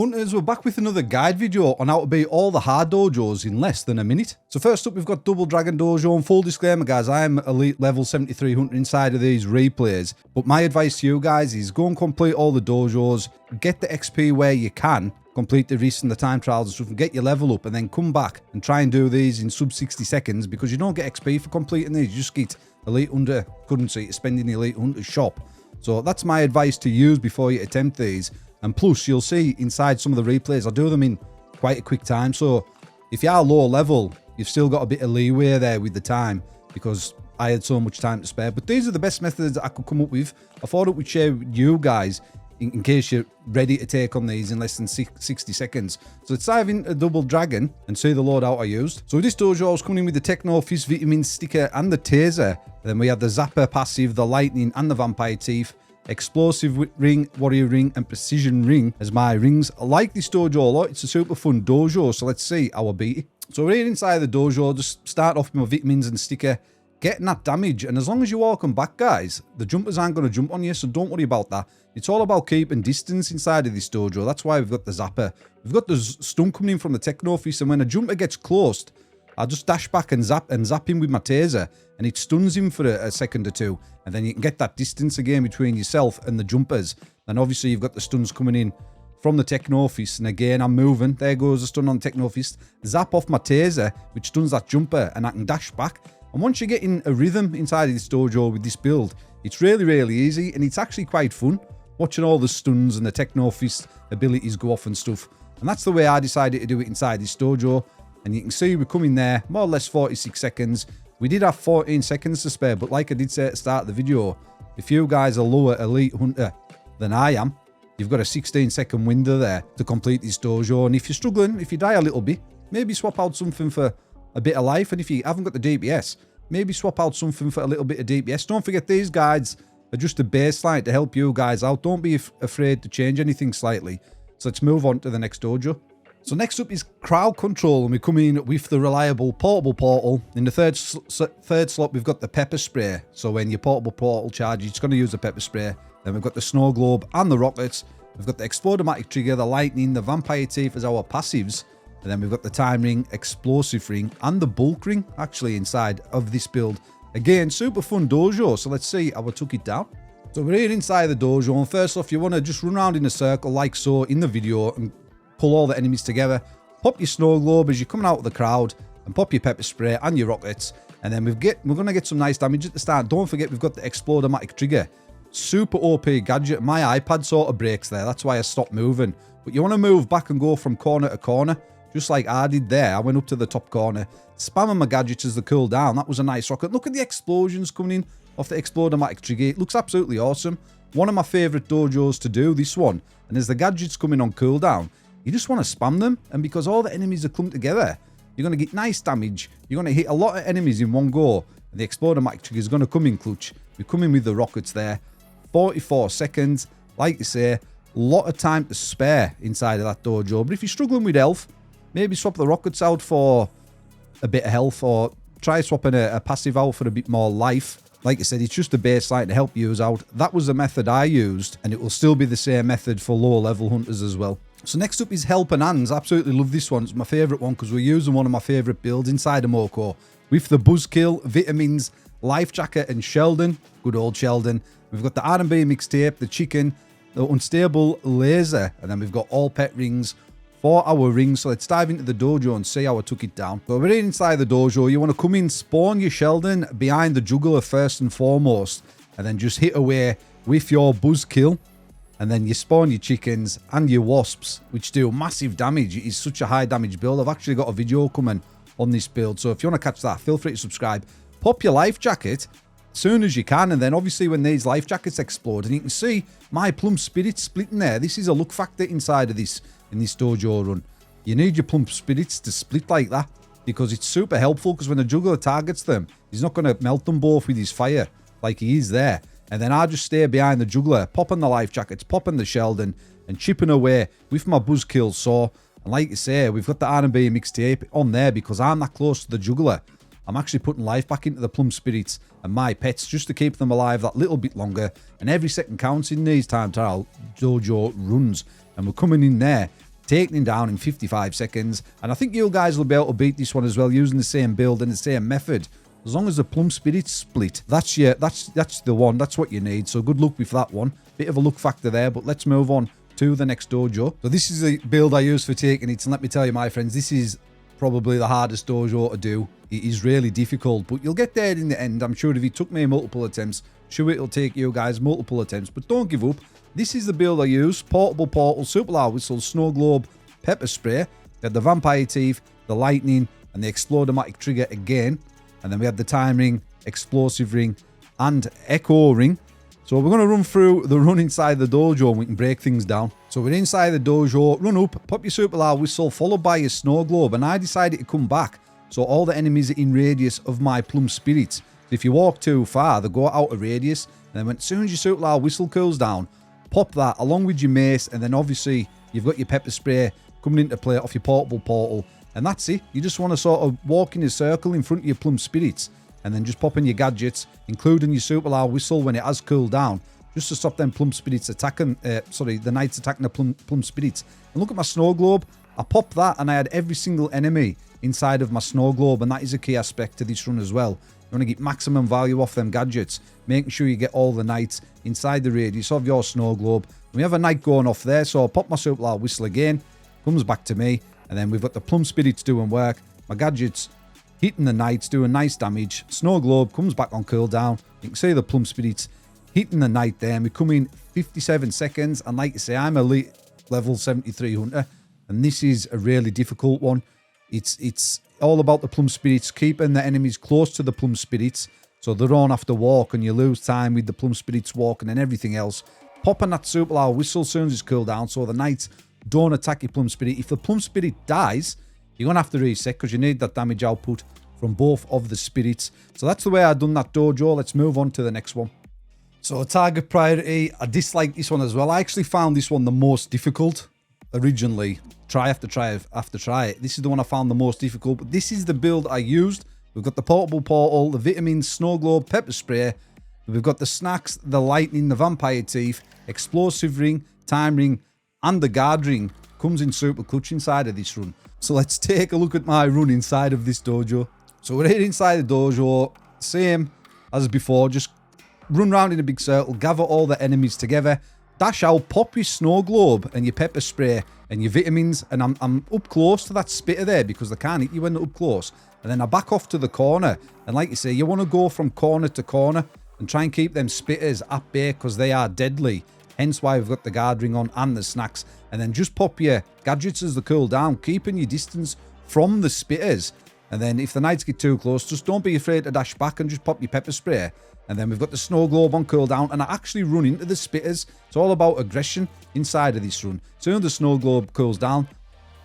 Hunters, we're back with another guide video on how to beat all the hard dojos in less than a minute. So first up, we've got Double Dragon Dojo, and full disclaimer guys, I am elite level 73 hunter inside of these replays, but my advice to you guys is go and complete all the dojos, get the XP where you can, complete the race and the time trials and stuff, and get your level up, and then come back and try and do these in sub 60 seconds, because you don't get XP for completing these, you just get elite hunter currency to spend in the elite hunter shop. So that's my advice to use before you attempt these. And plus, you'll see inside some of the replays, I do them in quite a quick time. So if you are low level, you've still got a bit of leeway there with the time, because I had so much time to spare. But these are the best methods I could come up with. I thought it would share with you guys in case you're ready to take on these in less than 60 seconds. So let's dive into Double Dragon and see the loadout I used. So with this dojo, I was coming in with the Techno Fist Vitamin sticker and the Taser. And then we had the Zapper passive, the Lightning and the Vampire Teeth. Explosive ring, warrior ring, and precision ring as my rings. I like this dojo a lot. It's a super fun dojo, so let's see how I beat it. So we're here inside the dojo. Just start off with my vitamins and sticker, getting that damage, and as long as you walk them back, guys, the jumpers aren't going to jump on you, so don't worry about that. It's all about keeping distance inside of this dojo. That's why we've got the Zapper. We've got the stun coming in from the Techno Fist, and when a jumper gets close, I'll just dash back and zap him with my Taser, and it stuns him for a second or two, and then you can get that distance again between yourself and the jumpers. And obviously you've got the stuns coming in from the Techno Fist, and again I'm moving. There goes the stun on the Techno Fist. Zap off my Taser, which stuns that jumper, and I can dash back. And once you get in a rhythm inside of this dojo with this build, it's really, really easy, and it's actually quite fun watching all the stuns and the Techno Fist abilities go off and stuff. And that's the way I decided to do it inside this dojo. And you can see we're coming there, more or less 46 seconds. We did have 14 seconds to spare, but like I did say at the start of the video, if you guys are lower elite hunter than I am, you've got a 16-second window there to complete this dojo. And if you're struggling, if you die a little bit, maybe swap out something for a bit of life. And if you haven't got the DPS, maybe swap out something for a little bit of DPS. Don't forget, these guides are just a baseline to help you guys out. Don't be afraid to change anything slightly. So let's move on to the next dojo. So next up is crowd control, and we come in with the reliable portable portal. In the third slot, we've got the pepper spray. So when your portable portal charges, it's going to use the pepper spray. Then we've got the snow globe and the rockets. We've got the explodomatic trigger, the lightning, the vampire teeth as our passives. And then we've got the time ring, explosive ring, and the bulk ring actually inside of this build. Again, super fun dojo. So let's see how I took it down. So we're here inside the dojo, and first off, you want to just run around in a circle like so in the video and pull all the enemies together. Pop your snow globe as you're coming out of the crowd, and pop your pepper spray and your rockets. And then we're going to get some nice damage at the start. Don't forget, we've got the explodomatic trigger. Super OP gadget. My iPad sort of breaks there. That's why I stopped moving. But you want to move back and go from corner to corner, just like I did there. I went up to the top corner, spamming my gadgets as they cool down. That was a nice rocket. Look at the explosions coming in off the explodomatic trigger. It looks absolutely awesome. One of my favorite dojos to do, this one. And as the gadgets come in on cooldown, you just want to spam them, and because all the enemies are clumped together, you're going to get nice damage. You're going to hit a lot of enemies in one go, and the explodomatic trigger is going to come in clutch. We're coming with the rockets there. 44 seconds. Like you say, a lot of time to spare inside of that dojo. But if you're struggling with health, maybe swap the rockets out for a bit of health, or try swapping a passive out for a bit more life. Like I said, it's just a baseline to help you out. That was the method I used, and it will still be the same method for low level hunters as well. So next up is Help and Hands. Absolutely love this one. It's my favourite one because we're using one of my favourite builds inside of Moco with the Buzzkill, Vitamins, Life Jacket, and Sheldon. Good old Sheldon. We've got the R&B mixtape, the chicken, the unstable laser, and then we've got all pet rings for our rings. So let's dive into the dojo and see how I took it down. So we're here inside the dojo. You want to come in, spawn your Sheldon behind the juggler first and foremost, and then just hit away with your Buzzkill. And then you spawn your chickens and your wasps, which do massive damage. It is such a high damage build. I've actually got a video coming on this build, so if you want to catch that, feel free to subscribe. Pop your life jacket as soon as you can, and then obviously when these life jackets explode, and you can see my plum spirits splitting there. This is a luck factor inside of this, in this dojo run. You need your plum spirits to split like that, because it's super helpful, because when the juggler targets them, he's not going to melt them both with his fire like he is there. And then I just stay behind the juggler, popping the life jackets, popping the Sheldon, and chipping away with my Buzzkill saw. And like you say, we've got the R&B mixtape on there because I'm that close to the juggler. I'm actually putting life back into the plum spirits and my pets just to keep them alive that little bit longer. And every second counts in these time trial dojo runs. And we're coming in there taking him down in 55 seconds. And I think you guys will be able to beat this one as well using the same build and the same method. As long as the plum spirit's split. That's the one. That's what you need. So good luck with that one. Bit of a luck factor there, but let's move on to the next dojo. So this is the build I use for taking it. And let me tell you, my friends, this is probably the hardest dojo to do. It is really difficult, but you'll get there in the end. I'm sure if it took me multiple attempts, sure it'll take you guys multiple attempts, but don't give up. This is the build I use. Portable portal, super loud whistle, snow globe, pepper spray. We had the vampire teeth, the lightning, and the explode-o-matic trigger again. And then we had the time ring, explosive ring, and echo ring. So we're going to run through the run inside the dojo and we can break things down. So we're inside the dojo, run up, pop your super loud whistle, followed by your snow globe. And I decided to come back, so all the enemies are in radius of my plum spirits. So if you walk too far, they go out of radius. And then as soon as your super loud whistle cools down, pop that along with your mace. And then obviously you've got your pepper spray coming into play off your portable portal. And that's it. You just want to sort of walk in a circle in front of your plum spirits. And then just pop in your gadgets, including your super loud whistle when it has cooled down, just to stop them plum spirits attacking, the knights attacking the plum spirits. And look at my snow globe. I popped that and I had every single enemy inside of my snow globe, and that is a key aspect to this run as well. You want to get maximum value off them gadgets, making sure you get all the knights inside the radius of your snow globe. And we have a knight going off there, so I'll pop my super loud whistle again, comes back to me, and then we've got the plum spirits doing work, my gadgets hitting the knights, doing nice damage. Snow globe comes back on cooldown. You can see the plum spirits hitting the knight there. And we come in 57 seconds. And like I say, I'm elite level 73 hunter. And this is a really difficult one. It's all about the plum spirits, keeping the enemies close to the plum spirits so they don't have to walk and you lose time with the plum spirits walking and everything else. Popping that super loud whistle as soon as it's cooled down so the knights don't attack your plum spirit. If the plum spirit dies, you're going to have to reset because you need that damage output from both of the spirits. So that's the way I've done that dojo. Let's move on to the next one. So target priority, I dislike this one as well. I actually found this one the most difficult originally. Try after try after try. This is the one I found the most difficult, but this is the build I used. We've got the portable portal, the vitamins, snow globe, pepper spray. We've got the snacks, the lightning, the vampire teeth, explosive ring, time ring, and the guard ring. Comes in super clutch inside of this run. So let's take a look at my run inside of this dojo. So we're here inside the dojo, same as before, just run around in a big circle, gather all the enemies together, dash out, pop your snow globe and your pepper spray and your vitamins, and I'm up close to that spitter there because they can't hit you when they're up close. And then I back off to the corner, and like you say, you want to go from corner to corner and try and keep them spitters at bay because they are deadly. Hence why we've got the guard ring on and the snacks. And then just pop your gadgets as they cool down, keeping your distance from the spitters. And then if the knights get too close, just don't be afraid to dash back and just pop your pepper spray. And then we've got the snow globe on cooldown, and I actually run into the spitters. It's all about aggression inside of this run. So when the snow globe cools down,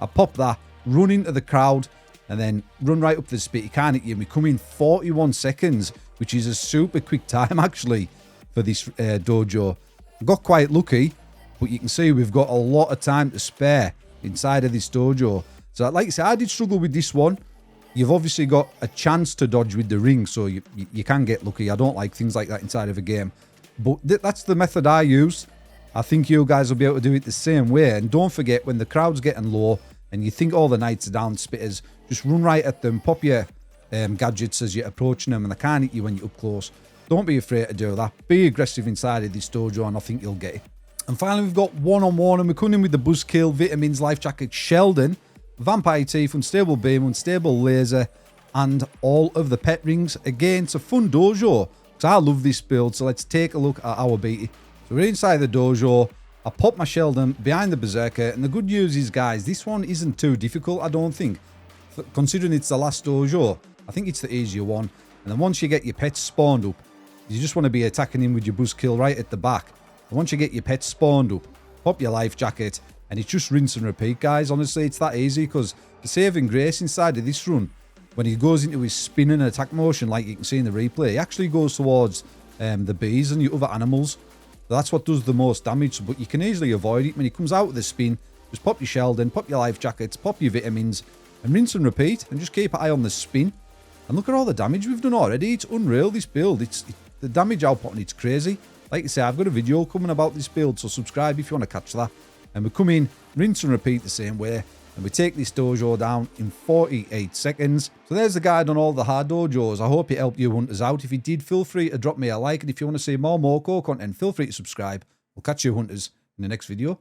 I pop that, run into the crowd, and then run right up to the spit. You can't hit you. We come in 41 seconds, which is a super quick time actually for this dojo. I got quite lucky, but you can see we've got a lot of time to spare inside of this dojo. So like I said, I did struggle with this one. You've obviously got a chance to dodge with the ring, so you can get lucky. I don't like things like that inside of a game. But that's the method I use. I think you guys will be able to do it the same way. And don't forget, when the crowd's getting low and you think all the knights are down spitters, just run right at them, pop your gadgets as you're approaching them, and they can't hit you when you're up close. Don't be afraid to do that. Be aggressive inside of this dojo, and I think you'll get it. And finally, we've got one-on-one, and we're coming in with the buzzkill, vitamins, life jacket, Sheldon, vampire teeth, unstable beam, unstable laser, and all of the pet rings. Again, it's a fun dojo, because I love this build. So let's take a look at our beatie. So we're inside the dojo. I pop my Sheldon behind the berserker, and the good news is, guys, this one isn't too difficult, I don't think. Considering it's the last dojo, I think it's the easier one. And then once you get your pets spawned up, you just want to be attacking him with your buzzkill right at the back. And once you get your pets spawned up, pop your life jacket, and it's just rinse and repeat, guys. Honestly, it's that easy, because the saving grace inside of this run, when he goes into his spin and attack motion, like you can see in the replay, he actually goes towards the bees and your other animals. That's what does the most damage, but you can easily avoid it. When he comes out with the spin, just pop your Sheldon, pop your life jackets, pop your vitamins, and rinse and repeat, and just keep an eye on the spin. And look at all the damage we've done already. It's unreal, this build. The damage output, and it's crazy. Like I say, I've got a video coming about this build, so subscribe if you want to catch that. And we come in, rinse and repeat the same way, and we take this dojo down in 48 seconds. So there's the guide on all the hard dojos. I hope it helped you hunters out. If you did, feel free to drop me a like, and if you want to see more Moco content, feel free to subscribe. We'll catch you hunters in the next video.